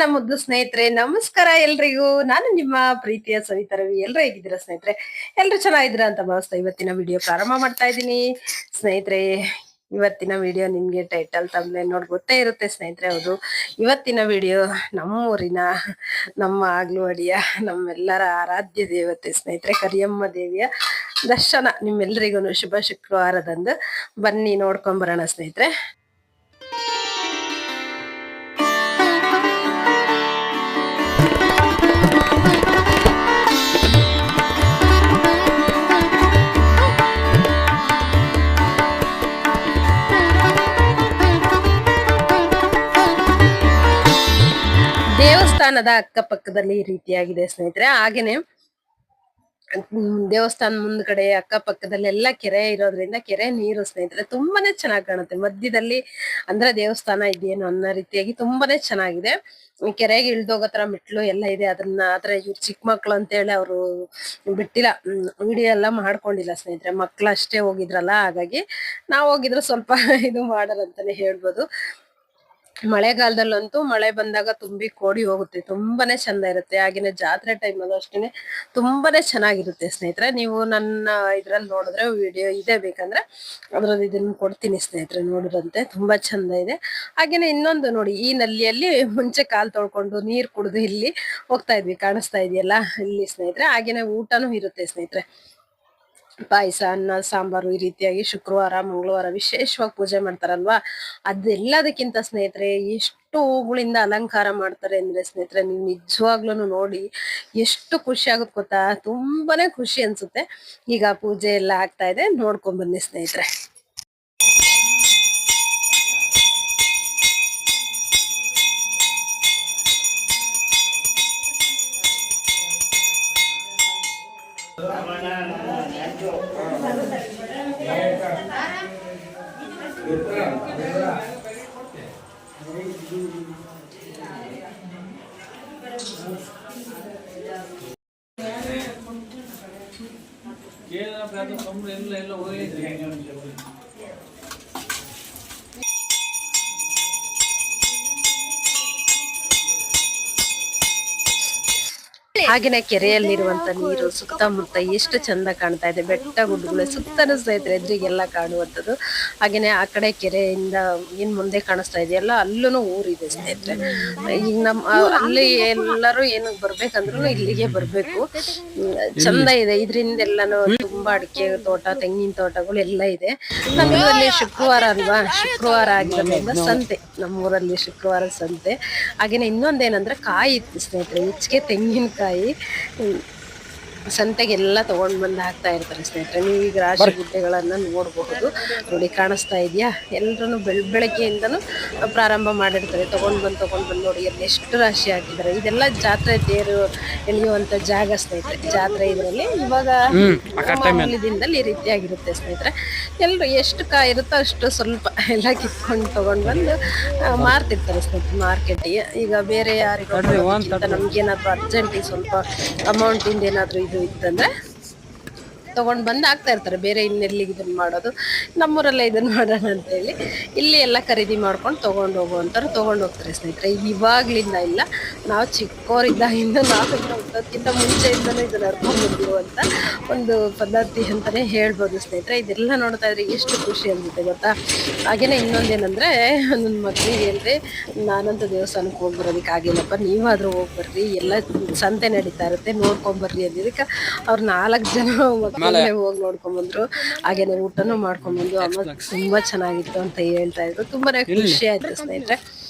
ನನ್ನ ಮುದ್ದು ಸ್ನೇಹಿತರೆ, ನಮಸ್ಕಾರ ಎಲ್ರಿಗೂ. ನಾನು ನಿಮ್ಮ ಪ್ರೀತಿಯ ಸವಿತಾ ರವಿ. ಎಲ್ರು ಹೇಗಿದ್ದೀರಾ ಸ್ನೇಹಿತರೆ? ಎಲ್ರು ಚೆನ್ನಾಗಿದ್ದೀರಾ ಅಂತ ಭಾವಿಸ್ತಾ ಇವತ್ತಿನ ವಿಡಿಯೋ ಪ್ರಾರಂಭ ಮಾಡ್ತಾ ಇದ್ದೀನಿ ಸ್ನೇಹಿತರೆ. ಇವತ್ತಿನ ವಿಡಿಯೋ ನಿಮ್ಗೆ ಟೈಟಲ್ ತಮ್ಮನೆ ನೋಡಿ ಗೊತ್ತೇ ಇರುತ್ತೆ ಸ್ನೇಹಿತರೆ. ಹೌದು, ಇವತ್ತಿನ ವಿಡಿಯೋ ನಮ್ಮೂರಿನ ನಮ್ಮ ಆಗ್ಲುವಾಡಿಯ ನಮ್ಮೆಲ್ಲರ ಆರಾಧ್ಯ ದೇವತೆ ಸ್ನೇಹಿತರೆ ಕರಿಯಮ್ಮ ದೇವಿಯ ದರ್ಶನ ನಿಮ್ಮೆಲ್ಲರಿಗೂ ಶುಭ ಶುಕ್ರವಾರದಂದು ಬನ್ನಿ ನೋಡ್ಕೊಂಬರೋಣ ಸ್ನೇಹಿತರೆ. ದೇವಸ್ಥಾನದ ಅಕ್ಕಪಕ್ಕದಲ್ಲಿ ಈ ರೀತಿಯಾಗಿದೆ ಸ್ನೇಹಿತರೆ. ಹಾಗೇನೆ ದೇವಸ್ಥಾನ ಮುಂದ್ಗಡೆ ಅಕ್ಕಪಕ್ಕದಲ್ಲೆಲ್ಲ ಕೆರೆ ಇರೋದ್ರಿಂದ ಕೆರೆ ನೀರು ಸ್ನೇಹಿತರೆ ತುಂಬಾನೇ ಚೆನ್ನಾಗಿ ಕಾಣುತ್ತೆ. ಮಧ್ಯದಲ್ಲಿ ಅಂದ್ರೆ ದೇವಸ್ಥಾನ ಇದೆಯೇನೋ ಅನ್ನೋ ರೀತಿಯಾಗಿ ತುಂಬಾನೇ ಚೆನ್ನಾಗಿದೆ. ಕೆರೆಗೆ ಇಳ್ದೋಗತ್ರ ಮೆಟ್ಲು ಎಲ್ಲ ಇದೆ. ಅದನ್ನ ಆದ್ರೆ ಇವ್ರು ಚಿಕ್ಕ ಮಕ್ಳು ಅಂತ ಹೇಳಿ ಅವರು ಬಿಟ್ಟಿಲ್ಲ, ವಿಡಿಯೋ ಎಲ್ಲ ಮಾಡ್ಕೊಂಡಿಲ್ಲ ಸ್ನೇಹಿತರೆ. ಮಕ್ಳು ಅಷ್ಟೇ ಹೋಗಿದ್ರಲ್ಲ, ಹಾಗಾಗಿ ನಾವ್ ಹೋಗಿದ್ರೆ ಸ್ವಲ್ಪ ಇದು ಮಾಡಾರಂತಾನೆ ಹೇಳ್ಬೋದು. ಮಳೆಗಾಲದಲ್ಲಂತೂ ಮಳೆ ಬಂದಾಗ ತುಂಬಿ ಕೋಡಿ ಹೋಗುತ್ತೆ, ತುಂಬಾನೇ ಚಂದ ಇರುತ್ತೆ. ಹಾಗೇನೆ ಜಾತ್ರೆ ಟೈಮಲ್ಲೂ ಅಷ್ಟೇನೆ ತುಂಬಾನೇ ಚೆನ್ನಾಗಿರುತ್ತೆ ಸ್ನೇಹಿತರೆ. ನೀವು ನನ್ನ ಇದ್ರಲ್ಲಿ ನೋಡಿದ್ರೆ ವಿಡಿಯೋ ಇದೆ, ಬೇಕಂದ್ರೆ ಅದ್ರಲ್ಲಿ ಇದನ್ನ ಕೊಡ್ತೀನಿ ಸ್ನೇಹಿತರೆ, ನೋಡಿರಂತೆ ತುಂಬಾ ಚಂದ ಇದೆ. ಹಾಗೇನೆ ಇನ್ನೊಂದು ನೋಡಿ, ಈ ನಲ್ಲಿಯಲ್ಲಿ ಮುಂಚೆ ಕಾಲ್ ತೊಳ್ಕೊಂಡು ನೀರ್ ಕುಡಿದು ಇಲ್ಲಿ ಹೋಗ್ತಾ ಇದ್ವಿ, ಕಾಣಿಸ್ತಾ ಇದೆಯಲ್ಲ ಇಲ್ಲಿ ಸ್ನೇಹಿತರೆ. ಹಾಗೇನೆ ಊಟನೂ ಇರುತ್ತೆ ಸ್ನೇಹಿತರೆ. ಪಾಯಸ, ಅನ್ನ, ಸಾಂಬಾರು ಈ ರೀತಿಯಾಗಿ ಶುಕ್ರವಾರ ಮಂಗಳವಾರ ವಿಶೇಷವಾಗಿ ಪೂಜೆ ಮಾಡ್ತಾರಲ್ವಾ, ಅದೆಲ್ಲದಕ್ಕಿಂತ ಸ್ನೇಹಿತರೆ ಎಷ್ಟು ಹೂಗಳಿಂದ ಅಲಂಕಾರ ಮಾಡ್ತಾರೆ ಅಂದ್ರೆ ಸ್ನೇಹಿತರೆ, ನೀವು ನಿಜವಾಗ್ಲೂ ನೋಡಿ ಎಷ್ಟು ಖುಷಿ ಆಗುತ್ತೆ ಗೊತ್ತಾ. ತುಂಬಾನೇ ಖುಷಿ ಅನ್ಸುತ್ತೆ. ಈಗ ಪೂಜೆ ಎಲ್ಲ ಆಗ್ತಾ ಇದೆ, ನೋಡ್ಕೊಂಡ್ ಬನ್ನಿ ಸ್ನೇಹಿತರೆ. ಹಾಗೇನೆ ಕೆರೆಯಲ್ಲಿರುವಂತ ನೀರು ಸುತ್ತಮುತ್ತ ಎಷ್ಟು ಚಂದ ಕಾಣ್ತಾ ಇದೆ. ಬೆಟ್ಟ ಗುಡ್ಡಗಳು ಸುತ್ತಲೂ ಸ್ನೇಹಿತರೆ ಎದುರಿಗೆಲ್ಲ ಕಾಣುವಂಥದ್ದು. ಹಾಗೇನೆ ಆ ಕಡೆ ಕೆರೆಯಿಂದ ಏನ್ ಮುಂದೆ ಕಾಣಿಸ್ತಾ ಇದೆಯಲ್ಲ, ಅಲ್ಲೂ ಊರಿದೆ ಸ್ನೇಹಿತರೆ. ಈಗ ಅಲ್ಲಿ ಎಲ್ಲರೂ ಏನಕ್ಕೆ ಬರ್ಬೇಕಂದ್ರೂ ಇಲ್ಲಿಗೆ ಬರ್ಬೇಕು, ಚಂದ ಇದೆ. ಇದರಿಂದ ಎಲ್ಲಾನು ತುಂಬಾ ಅಡಿಕೆ ತೋಟ, ತೆಂಗಿನ ತೋಟಗಳು ಎಲ್ಲ ಇದೆ. ನಮ್ಮೂರಲ್ಲಿ ಶುಕ್ರವಾರ ಅಲ್ವಾ, ಶುಕ್ರವಾರ ಆಗಿರೋದ್ರಿಂದ ಸಂತೆ, ನಮ್ಮೂರಲ್ಲಿ ಶುಕ್ರವಾರ ಸಂತೆ. ಹಾಗೇನೆ ಇನ್ನೊಂದೇನಂದ್ರೆ ಕಾಯಿ ಇತ್ತು ಸ್ನೇಹಿತರೆ, ಹೆಚ್ಚಿಗೆ ತೆಂಗಿನಕಾಯಿ ಸಂತೆಗೆಲ್ಲ ತಗೊಂಡ್ ಬಂದು ಹಾಕ್ತಾ ಇರ್ತಾರೆ ಸ್ನೇಹಿತರೆ. ನೀವು ಈಗ ರಾಶಿ ಗುಡ್ಡೆಗಳನ್ನ ನೋಡಬಹುದು, ನೋಡಿ ಕಾಣಿಸ್ತಾ ಇದೆಯಾ. ಎಲ್ರು ಬೆಳಗ್ಗೆಯಿಂದನೂ ಪ್ರಾರಂಭ ಮಾಡಿರ್ತಾರೆ, ತಗೊಂಡ್ ಬಂದು ನೋಡಿ ಅಲ್ಲಿ ಎಷ್ಟು ರಾಶಿ ಹಾಕಿದ್ದಾರೆ. ಇದೆಲ್ಲ ಜಾತ್ರೆ ತೇರು ಎಳೆಯುವಂತ ಜಾಗ ಸ್ನೇಹಿತರೆ, ಜಾತ್ರೆ ಇದರಲ್ಲಿ. ಇವಾಗ ಮಾಮೂಲಿ ದಿನದಲ್ಲಿ ಈ ರೀತಿಯಾಗಿರುತ್ತೆ ಸ್ನೇಹಿತರೆ. ಎಲ್ರು ಎಷ್ಟು ಕಾಯಿ ಇರುತ್ತೋ ಅಷ್ಟು ಸ್ವಲ್ಪ ಎಲ್ಲ ಕಿತ್ಕೊಂಡು ತಗೊಂಡ್ ಬಂದು ಮಾರ್ತಿರ್ತಾರೆ ಸ್ನೇಹಿತರೆ ಮಾರ್ಕೆಟಿಗೆ. ಈಗ ಬೇರೆ ಯಾರಿಗೂ ನಮ್ಗೇನಾದ್ರು ಅರ್ಜೆಂಟಿಗೆ ಸ್ವಲ್ಪ ಅಮೌಂಟ್ ಇಂದ ಏನಾದ್ರು ಇದು ಇತ್ತಂದ್ರೆ ತಗೊಂಡ್ ಬಂದು ಹಾಕ್ತಾ ಇರ್ತಾರೆ. ಬೇರೆ ಇನ್ನೆಲ್ಲಿಗೆ ಇದನ್ನ ಮಾಡೋದು, ನಮ್ಮೂರಲ್ಲೇ ಇದನ್ನ ಮಾಡೋಣ ಅಂತ ಹೇಳಿ ಇಲ್ಲಿ ಎಲ್ಲ ಖರೀದಿ ಮಾಡ್ಕೊಂಡು ತಗೊಂಡು ಹೋಗುವಂತಾರೆ, ತಗೊಂಡು ಹೋಗ್ತಾರೆ ಸ್ನೇಹಿತರೆ. ಇವಾಗ್ಲಿಂದ ಇಲ್ಲ, ನಾವು ಚಿಕ್ಕವರಿದ್ದಾಗಿಂದ, ನಾವು ಹುಟ್ಟೋದಕ್ಕಿಂತ ಮುಂಚೆಯಿಂದಲೂ ಇದನ್ನ ನಡ್ಕೊಂಡು ಬಂದಿರುವಂತ ಒಂದು ಪದ್ಧತಿ ಅಂತಾನೆ ಹೇಳ್ಬೋದು ಸ್ನೇಹಿತರೆ. ಇದೆಲ್ಲ ನೋಡ್ತಾ ಇದ್ರೆ ಎಷ್ಟು ಖುಷಿ ಅನ್ಸುತ್ತೆ ಗೊತ್ತಾ. ಹಾಗೇನೆ ಇನ್ನೊಂದೇನಂದ್ರೆ, ನನ್ನ ಮಕ್ಕಳಿಗೆ ಅಂದ್ರೆ ನಾನಂತೂ ದೇವಸ್ಥಾನಕ್ಕೆ ಹೋಗಿ ಬರೋದಕ್ಕೆ ಆಗಿಲ್ಲಪ್ಪ, ನೀವಾದ್ರೂ ಹೋಗಿ ಬರ್ರಿ, ಎಲ್ಲ ಸಂತೆ ನಡೀತಾ ಇರುತ್ತೆ ನೋಡ್ಕೊಂಬರ್ರಿ ಅಂದಿದ್ದಕ್ಕೆ ಅವ್ರು 4 ಜನ ಹೋಗಿ ನೋಡ್ಕೊಂಡ್ಬಂದ್ರು. ಹಾಗೇನೆ ಊಟನೂ ಮಾಡ್ಕೊಂಡ್ಬಂದು ಅಮ್ಮ ತುಂಬಾ ಚೆನ್ನಾಗಿತ್ತು ಅಂತ ಹೇಳ್ತಾ ಇದ್ರು. ತುಂಬಾನೇ ಖುಷಿ ಆಯ್ತು ಸ್ನೇಹಿತರೆ.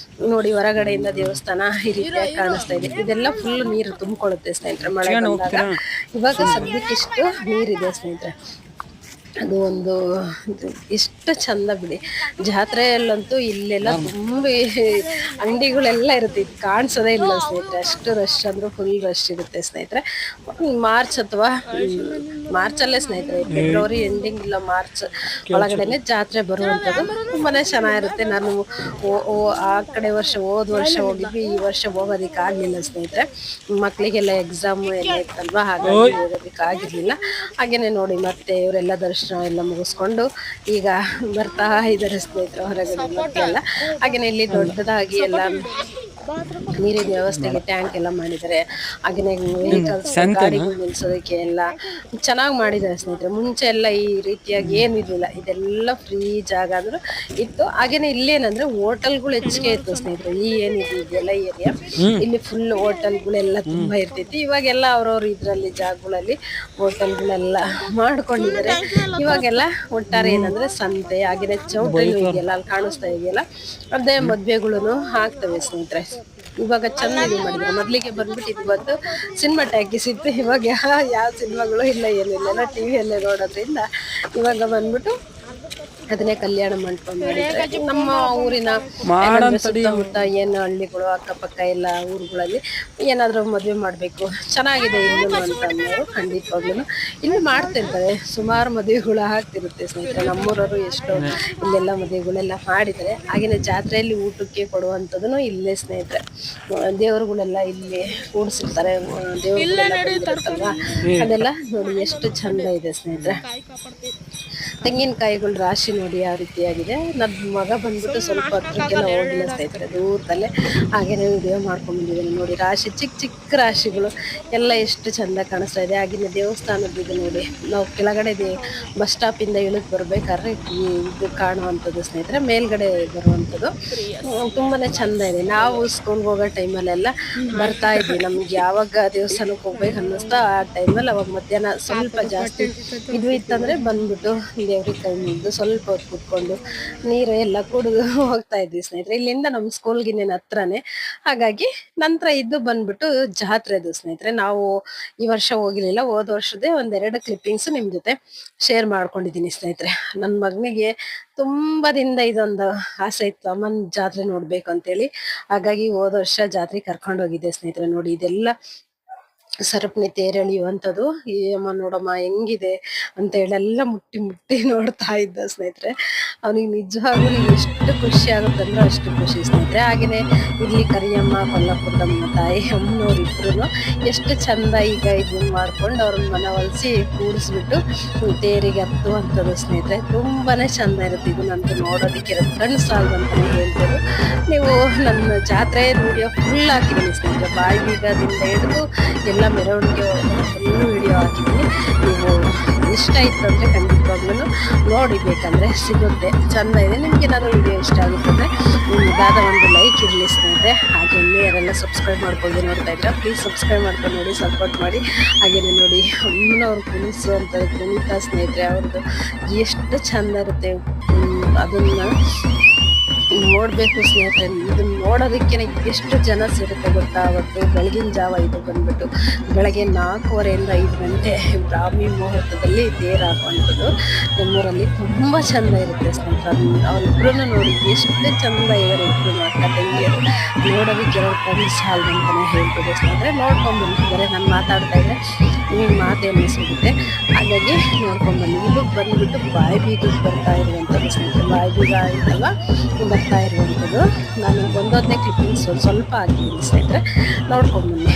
ನೋಡಿ ಹೊರಗಡೆಯಿಂದ ದೇವಸ್ಥಾನ ಈ ರೀತಿಯಾಗಿ ಕಾಣಿಸ್ತಾ ಇದೆ. ಇದೆಲ್ಲ ಫುಲ್ ನೀರು ತುಂಬಿಕೊಳ್ಳುತ್ತೆ ಸ್ನೇಹಿತರೆ ಮಳೆ ಬಂದಾಗ. ಇವಾಗ ಸದ್ಯಕ್ಕಿಷ್ಟು ನೀರಿದೆ ಸ್ನೇಹಿತರೆ. ಅದು ಒಂದು ಎಷ್ಟು ಚಂದ ಬಿಡಿ. ಜಾತ್ರೆಯಲ್ಲಂತೂ ಇಲ್ಲೆಲ್ಲ ತುಂಬಿ ಅಂಗಡಿಗಳೆಲ್ಲ ಇರುತ್ತೆ, ಇದು ಕಾಣಿಸೋದೇ ಇಲ್ಲ ಸ್ನೇಹಿತರೆ. ಅಷ್ಟು ರಶ್ ಅಂದ್ರೆ ಫುಲ್ ರಶ್ ಇರುತ್ತೆ ಸ್ನೇಹಿತರೆ. ಮಾರ್ಚ್ ಅಥವಾ ಮಾರ್ಚಲ್ಲೇ ಸ್ನೇಹಿತರೆ, ಫೆಬ್ರವರಿ ಎಂಡಿಂಗ್ ಇಲ್ಲ ಮಾರ್ಚ್ ಒಳಗಡೆನೆ ಜಾತ್ರೆ ಬರುವಂಥದ್ದು. ತುಂಬಾನೇ ಚೆನ್ನಾಗಿರುತ್ತೆ. ನಾನು ಆ ಕಡೆ ಹೋದ ವರ್ಷ ಹೋಗಿದ್ವಿ, ಈ ವರ್ಷ ಹೋಗೋದಿಕ್ಕೆ ಆಗ್ಲಿಲ್ಲ ಸ್ನೇಹಿತರೆ. ಮಕ್ಕಳಿಗೆಲ್ಲ ಎಕ್ಸಾಮ್ ಎಲ್ಲ ಇತ್ತಲ್ವಾ, ಹಾಗಾಗಿ ಹೋಗೋದಿಕ್ಕೆ ಆಗಿರ್ಲಿಲ್ಲ. ಹಾಗೇನೆ ನೋಡಿ ಮತ್ತೆ ಇವರೆಲ್ಲ ದರ್ಶನ ಎಲ್ಲ ಮುಗಿಸ್ಕೊಂಡು ಈಗ ಬರ್ತಾ ಇದ್ದಾರೆ ಸ್ನೇಹಿತರೆ ಹೊರಗಡೆ ಮಕ್ಕಳೆಲ್ಲ. ಹಾಗೇನೆ ಇಲ್ಲಿ ದೊಡ್ಡದಾಗಿ ಎಲ್ಲ ನೀರಿನ ವ್ಯವಸ್ಥೆಗೆ ಟ್ಯಾಂಕ್ ಎಲ್ಲ ಮಾಡಿದ್ದಾರೆ. ಹಾಗೆಯೇ ವೆಹಿಕಲ್ಸ್ ಗಾಡಿಗಳು ನಿಲ್ಸೋದಕ್ಕೆ ಎಲ್ಲ ಚೆನ್ನಾಗಿ ಮಾಡಿದ್ದಾರೆ ಸ್ನೇಹಿತರೆ. ಮುಂಚೆ ಎಲ್ಲ ಈ ರೀತಿಯಾಗಿ ಏನಿರ್ಲಿಲ್ಲ, ಇದೆಲ್ಲ ಫ್ರೀ ಜಾಗ ಅಂದ್ರು ಇತ್ತು. ಹಾಗೇನೆ ಇಲ್ಲೇನಂದ್ರೆ ಹೋಟೆಲ್ಗಳು ಹೆಚ್ಚಿಗೆ ಇತ್ತು ಸ್ನೇಹಿತರೆ. ಈ ಏನಿದೆ ಇದೆಲ್ಲ ಏರಿಯಾ, ಇಲ್ಲಿ ಫುಲ್ ಹೋಟೆಲ್ಗಳೆಲ್ಲ ತುಂಬಾ ಇರ್ತೈತಿ. ಇವಾಗೆಲ್ಲ ಅವ್ರವ್ರ ಇದ್ರಲ್ಲಿ ಜಾಗಗಳಲ್ಲಿ ಹೋಟೆಲ್ಗಳೆಲ್ಲ ಮಾಡ್ಕೊಂಡಿದ್ದಾರೆ. ಇವಾಗೆಲ್ಲ ಒಟ್ಟಾರೆ ಏನಂದ್ರೆ ಸಂತೆ ಹಾಗೆಯೇ ಚೌಟ್ರಿನೂ ಇದೆಯಲ್ಲ, ಅಲ್ಲಿ ಕಾಣಿಸ್ತಾ ಇದೆಯಲ್ಲ, ಅದೇ ಮದ್ವೆಗಳು ಆಗ್ತವೆ ಸ್ನೇಹಿತರೆ. ಇವಾಗ ಚೆನ್ನಾಗಿ ಮಾಡಿದ್ರು. ಮೊದ್ಲಿಗೆ ಬಂದ್ಬಿಟ್ಟು ಇದು ಬಂದು ಸಿನಿಮಾ ಟ್ಯಾಕೀಸ್ ಇತ್ತು. ಇವಾಗ ಯಾವ ಸಿನಿಮಾಗಳು ಇಲ್ಲ, ಏನಿಲ್ಲ, ಎಲ್ಲ ಟಿವಿಯಲ್ಲೇ ನೋಡೋದ್ರಿಂದ ಇವಾಗ ಬಂದ್ಬಿಟ್ಟು ಅದನ್ನೇ ಕಲ್ಯಾಣ ಮಂಟಪ ಮಾಡಿದ್ರೆ. ನಮ್ಮ ಊರಿನ ಸುತ್ತಮುತ್ತ ಏನು ಹಳ್ಳಿಗಳು ಅಕ್ಕಪಕ್ಕ ಎಲ್ಲ ಊರುಗಳಲ್ಲಿ ಏನಾದ್ರೂ ಮದ್ವೆ ಮಾಡ್ಬೇಕು, ಚೆನ್ನಾಗಿದೆ ಇನ್ನು ಅಂತ ಅನ್ನೋರು ಖಂಡಿತವಾಗ್ಲೂ ಇಲ್ಲಿ ಮಾಡ್ತಿರ್ತಾರೆ. ಸುಮಾರು ಮದುವೆಗಳು ಆಗ್ತಿರುತ್ತೆ ಸ್ನೇಹಿತರೆ. ನಮ್ಮೂರವರು ಎಷ್ಟೋ ಇಲ್ಲೆಲ್ಲ ಮದುವೆಗಳೆಲ್ಲ ಮಾಡಿದ್ದಾರೆ. ಹಾಗೇನೆ ಜಾತ್ರೆಯಲ್ಲಿ ಊಟಕ್ಕೆ ಕೊಡುವಂಥದ್ದು ಇಲ್ಲೇ ಸ್ನೇಹಿತರೆ. ದೇವರುಗಳೆಲ್ಲ ಇಲ್ಲಿ ಕೂಡಿಸಿರ್ತಾರೆ, ದೇವರುಗಳೆಲ್ಲ ಅದೆಲ್ಲ ನೋಡಿ ಎಷ್ಟು ಚಂದ ಇದೆ ಸ್ನೇಹಿತರೆ. ತೆಂಗಿನಕಾಯಿಗಳ ರಾಶಿ ನೋಡಿ ಯಾವ ರೀತಿಯಾಗಿದೆ. ನನ್ನ ಮಗ ಬಂದ್ಬಿಟ್ಟು ಸ್ವಲ್ಪ ಹತ್ರಕ್ಕೆಲ್ಲ ಹೋಗಿಲ್ಲ ಸ್ನೇಹಿತರೆ, ದೂರದಲ್ಲೇ ಹಾಗೇನೆ ವಿಡಿಯೋ ಮಾಡ್ಕೊಂಡು ಬಂದಿದ್ದೇನೆ ನೋಡಿ. ರಾಶಿ ಚಿಕ್ಕ ಚಿಕ್ಕ ರಾಶಿಗಳು ಎಲ್ಲ ಎಷ್ಟು ಚಂದ ಕಾಣಿಸ್ತಾ ಇದೆ. ಹಾಗೆಯೇ ದೇವಸ್ಥಾನದ್ದು ನೋಡಿ, ನಾವು ಕೆಳಗಡೆ ಬಸ್ ಸ್ಟಾಪಿಂದ ಇಳಿದು ಬರ್ಬೇಕಾದ್ರೆ ಇದು ಕಾಣುವಂಥದ್ದು ಸ್ನೇಹಿತರೆ, ಮೇಲ್ಗಡೆ ಬರುವಂಥದ್ದು ತುಂಬಾನೇ ಚಂದ ಇದೆ. ನಾವು ಸ್ಕೂಲ್ಗೆ ಹೋಗೋ ಟೈಮಲ್ಲೆಲ್ಲ ಬರ್ತಾ ಇದ್ವಿ. ನಮ್ಗೆ ಯಾವಾಗ ದೇವಸ್ಥಾನಕ್ಕೆ ಹೋಗ್ಬೇಕು ಅನ್ನಿಸ್ತಾ ಆ ಟೈಮಲ್ಲಿ ಅವಾಗ ಮಧ್ಯಾಹ್ನ ಸ್ವಲ್ಪ ಜಾಸ್ತಿ ಇದು ಇತ್ತಂದ್ರೆ ಬಂದ್ಬಿಟ್ಟು ದೇವ್ರಿಗೆ ಕೈ ಮುಗಿದು ಸ್ವಲ್ಪ ಹೊತ್ತು ಕುತ್ಕೊಂಡು ನೀರು ಎಲ್ಲ ಕುಡಿದು ಹೋಗ್ತಾ ಇದ್ವಿ ಸ್ನೇಹಿತರೆ. ಇಲ್ಲಿಂದ ನಮ್ಮ ಸ್ಕೂಲ್ಗಿನ್ನೇನು ಹತ್ರನೇ. ಹಾಗಾಗಿ ನಂತರ ಇದು ಬಂದ್ಬಿಟ್ಟು ಜಾತ್ರೆದು ಸ್ನೇಹಿತರೆ. ನಾವು ಈ ವರ್ಷ ಹೋಗಿರ್ಲಿಲ್ಲ, ಹೋದ ವರ್ಷದೇ ಒಂದೆರಡು ಕ್ಲಿಪ್ಪಿಂಗ್ಸ್ ನಿಮ್ ಜೊತೆ ಶೇರ್ ಮಾಡ್ಕೊಂಡಿದ್ದೀನಿ ಸ್ನೇಹಿತರೆ. ನನ್ನ ಮಗನಿಗೆ ತುಂಬಾ ದಿನದ ಇದೊಂದು ಆಸೆ ಇತ್ತು, ಅಮ್ಮನ ಜಾತ್ರೆ ನೋಡ್ಬೇಕು ಅಂತೇಳಿ. ಹಾಗಾಗಿ ಹೋದ ವರ್ಷ ಜಾತ್ರೆ ಕರ್ಕೊಂಡು ಹೋಗಿದ್ದೆ ಸ್ನೇಹಿತರೆ. ನೋಡಿ ಇದೆಲ್ಲ ಸರಪಣಿ ತೇರೆಳಿಯುವಂಥದ್ದು. ಈ ಅಮ್ಮ ನೋಡಮ್ಮ ಹೆಂಗಿದೆ ಅಂತ ಹೇಳಿ ಎಲ್ಲ ಮುಟ್ಟಿ ಮುಟ್ಟಿ ನೋಡ್ತಾ ಇದ್ದ ಸ್ನೇಹಿತರೆ. ಅವನಿಗೆ ನಿಜವಾಗ್ಲೂ ಎಷ್ಟು ಖುಷಿ ಆಗುತ್ತೆ ಅಂದ್ರೆ ಅಷ್ಟು ಖುಷಿ ಸ್ನೇಹಿತರೆ. ಹಾಗೇನೆ ಇಲ್ಲಿ ಕರಿಯಮ್ಮ ಕೊಲ್ಲಪುರದಮ್ಮ ತಾಯಿ ಅಮ್ಮನವ್ರಿಬ್ರು ಎಷ್ಟು ಚಂದ ಈಗ ಇದನ್ನ ಮಾಡ್ಕೊಂಡು ಅವ್ರನ್ನ ಮನವೊಲಿಸಿ ಕೂಡಿಸ್ಬಿಟ್ಟು ತೇರಿಗೆ ಹತ್ತುವಂಥದ್ದು ಸ್ನೇಹಿತರೆ. ತುಂಬಾನೇ ಚಂದ ಇರುತ್ತೆ. ಇದನ್ನಂತೂ ನೋಡೋದಕ್ಕೆ ಕಣ್ಣು ಸಾಲದು ಅಂತಾನೆ ಹೇಳ್ಬೋದು. ನೀವು ನನ್ನ ಜಾತ್ರೆ ವಿಡಿಯೋ ಫುಲ್ ಹಾಕಿದ್ದೀನಿ ಸ್ನೇಹಿತರೆ, ಬಾಯಿ ಬೀಗದಿಂದ ಹಿಡಿದು ಎಲ್ಲ ಮೆರವಣಿಗೆ ಫುಲ್ ವಿಡಿಯೋ ಹಾಕಿದ್ದೀನಿ. ನೀವು ಇಷ್ಟ ಇತ್ತು ಅಂದರೆ ಖಂಡಿತವಾಗ್ಲೂ ನೋಡಿ, ಬೇಕಂದ್ರೆ ಸಿಗುತ್ತೆ, ಚಂದ ಇದೆ. ನಿಮ್ಗೆ ಏನಾದ್ರು ವಿಡಿಯೋ ಇಷ್ಟ ಆಗುತ್ತಂದ್ರೆ ನಿಮ್ಗಾದ ಒಂದು ಲೈಕ್ ಇರಲಿ ಸ್ನೇಹಿತರೆ. ಹಾಗೆ ಇನ್ನೂ ಯಾರೆಲ್ಲ ಸಬ್ಸ್ಕ್ರೈಬ್ ಮಾಡ್ಕೊಂಡು ನೋಡ್ತಾ ಇದ್ರೆ ಪ್ಲೀಸ್ ಸಬ್ಸ್ಕ್ರೈಬ್ ಮಾಡ್ಕೊಂಡು ನೋಡಿ, ಸಪೋರ್ಟ್ ಮಾಡಿ. ಹಾಗೇನೆ ನೋಡಿ ಅಮ್ಮನವ್ರು ಕುಣಿಸು ಅಂತ ಕುಣಿತ ಸ್ನೇಹಿತರೆ, ಅವ್ರದ್ದು ಎಷ್ಟು ಚಂದ ಇರುತ್ತೆ. ಅದನ್ನ ನೋಡ್ಬೇಕು ಸ್ನೇಹಿತರೆ. ಇದನ್ನ ನೋಡೋದಕ್ಕೆ ಎಷ್ಟು ಜನ ಸೇರುತ್ತೆ ಗೊತ್ತಾ. ಅವತ್ತು ಬೆಳಗಿನ ಜಾವ ಇದು ಬಂದ್ಬಿಟ್ಟು ಬೆಳಗ್ಗೆ 4:15 5 ಗಂಟೆ ಬ್ರಾಹ್ಮಿ ಮುಹೂರ್ತದಲ್ಲಿ ತೇರು ಹಾಕುವಂಥದ್ದು ನಮ್ಮೂರಲ್ಲಿ ತುಂಬ ಚಂದ ಇರುತ್ತೆ ಸ್ನೇಹಿತರೆ. ಅವರಿಬ್ರು ನೋಡಿ ಎಷ್ಟು ಚಂದ ಇದ್ದಾರೆ, ಇಬ್ಬರು ಅಕ್ಕ ತಂಗಿಯರು. ನೋಡೋದಕ್ಕೆ ಎರಡು ಕಣ್ಣು ಸಾಲದು ಅಂತಲೇ ಹೇಳ್ಬೋದು ಸ್ನೇಹಿತರೆ. ನೋಡ್ಕೊಂಡ್ಬಂದಿದ್ದಾರೆ. ನಾನು ಮಾತಾಡ್ತಾ ಇದ್ದರೆ ನಿಮಗೆ ಮಾತೇನು ಸಿಗುತ್ತೆ, ಹಾಗಾಗಿ ನೋಡ್ಕೊಂಡ್ಬನ್ನಿ. ಇದು ಬಂದ್ಬಿಟ್ಟು ಬಾಯಿ ಬೀಗಕ್ಕೆ ಬರ್ತಾ ಇರುವಂಥದ್ದು ಸ್ನೇಹಿತರೆ. ಬಾಯಿ ಬೀಗ ಆಯ್ತಲ್ವ ಬರ್ತಾ ಇರುವಂಥದ್ದು. ನಾನು ಒಂದೊಂದೇ ಕ್ಲಿಪ್ಪಿಂಗ್ಸ್ ಸ್ವಲ್ಪ ಹಾಕಿದ್ದೀನಿ ಸ್ನೇಹಿತರೆ, ನೋಡ್ಕೊಂಡ್ಬನ್ನಿ.